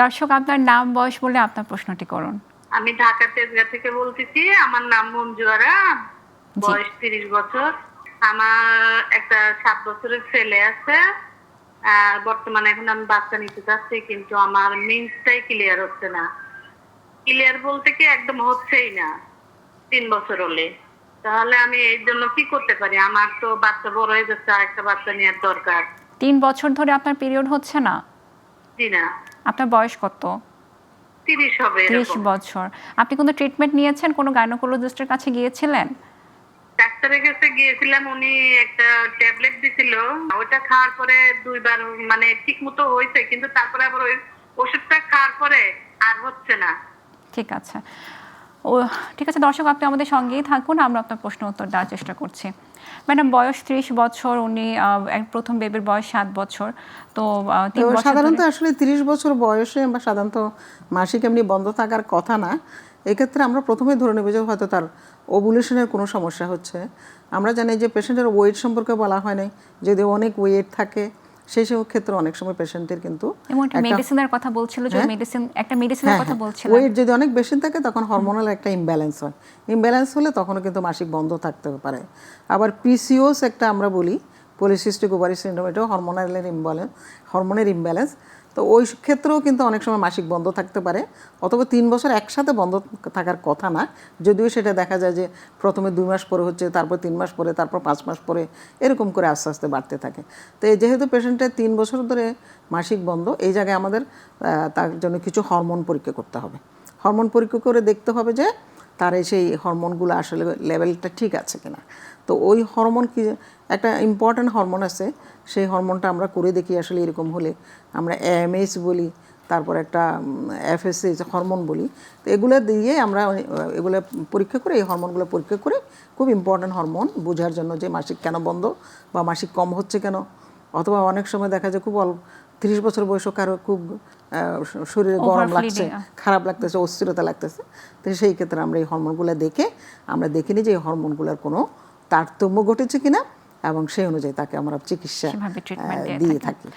দর্শক আপনার নাম বয়স বলে আপনার প্রশ্নটি করুন। আমি ঢাকা তেজগাঁ থেকে বলতেছি। আমার নাম মঞ্জুয়ারা, জি। বয়স 30 বছর। আমার একটা 7 বছরের ছেলে আছে। বর্তমানে এখন আমি বাচ্চা নিতে চাচ্ছি, কিন্তু আমার মিন্সটাই ক্লিয়ার হচ্ছে না। ক্লিয়ার বলতে কি একদম হচ্ছেই না 3 বছর হলে। তাহলে আমি এর জন্য কি করতে পারি? আমার তো বাচ্চা বড় হয়ে যাচ্ছে, আরেকটা বাচ্চা নেওয়ার দরকার। 3 বছর ধরে আপনার পিরিয়ড হচ্ছে না? জি না, আপনার বয়স কত? 30 হবে 30 এরকম। বছর। আপনি কোনো ট্রিটমেন্ট নিয়েছেন? কোনো গাইনোকোলজিস্টের কাছে গিয়েছিলেন? ডাক্তারের কাছে গিয়েছিলাম, উনি একটা ট্যাবলেট দিছিল। ওটা খাওয়ার পরে 2 বার মানে ঠিক মতো হয়েছে, কিন্তু তারপরে আবার ওই ওষুধটা খাওয়ার পরে আর হচ্ছে না। ঠিক আছে। ও ঠিক আছে দর্শক, আপনি আমাদের সঙ্গেই থাকুন, আমরা আপনার প্রশ্ন উত্তর দেওয়ার চেষ্টা করছি। ম্যাডাম বয়স 30 বছর, উনি প্রথম বেবির বয়স 7 বছর। তো 3 বছর সাধারণত ধরে আসলে 30 বছর বয়সে বা সাধারণত মাসিক এমনি বন্ধ থাকার কথা না। এক্ষেত্রে আমরা প্রথমেই ধরে নেব যে হয়তো তার ওভুলেশনের কোনো সমস্যা হচ্ছে। আমরা জানি যে পেশেন্টের ওয়েট সম্পর্কে বলা হয় নাই, যদি অনেক ওয়েট থাকে সেই সব ক্ষেত্রে অনেক সময় পেশেন্টের কিন্তু এবং একটা মেডিসিনের কথা বলছিল, যে মেডিসিনের কথা বলছিলেন। ওয়েট যদি অনেক বেশি থাকে তখন হরমোনাল একটা ইমব্যালেন্স হয়। ইমব্যালেন্স হলে তখনও কিন্তু মাসিক বন্ধ থাকতে পারে। আবার পিসিওস একটা আমরা বলি, পলিসিস্টিক ওভারি সিনড্রোম, এটাও হরমোনের ইমব্যালেন্স। তো ওই ক্ষেত্রেও কিন্তু অনেক সময় মাসিক বন্ধ থাকতে পারে, অথবা 3 বছর একসাথে বন্ধ থাকার কথা না, যদিও সেটা দেখা যায় যে প্রথমে 2 মাস পরে হচ্ছে, তারপর 3 মাস পরে, তারপর 5 মাস পরে, এরকম করে আস্তে আস্তে বাড়তে থাকে। তো এই যেহেতু পেশেন্টের 3 বছর ধরে মাসিক বন্ধ, এই জায়গায় আমাদের তার জন্য কিছু হরমোন পরীক্ষা করতে হবে। হরমোন পরীক্ষা করে দেখতে হবে যে তার সেই হরমোনগুলো আসলে লেভেলটা ঠিক আছে কিনা। তো ওই হরমোন কি একটা ইম্পর্ট্যান্ট হরমোন আছে, সেই হরমোনটা আমরা করে দেখি আসলে এরকম হলে আমরা এএমএইচ বলি, তারপর একটা এফএসএইচ হরমোন বলি। তো এগুলো দিয়ে আমরা এগুলো পরীক্ষা করে, এই হরমোনগুলো পরীক্ষা করে, খুব ইম্পর্ট্যান্ট হরমোন বোঝার জন্য যে মাসিক কেন বন্ধ বা মাসিক কম হচ্ছে কেন। অথবা অনেক সময় দেখা যায় খুব 30 বছর বয়সও কারো খুব শরীরে গরম লাগছে, খারাপ লাগতেছে, অস্থিরতা লাগতেছে। তো সেই ক্ষেত্রে আমরা এই হরমোনগুলো দেখে আমরা দেখিনি যে এই হরমোনগুলোর কোনো তারতম্য ঘটেছে কিনা, এবং সেই অনুযায়ী তাকে আমরা চিকিৎসা দিয়ে থাকি।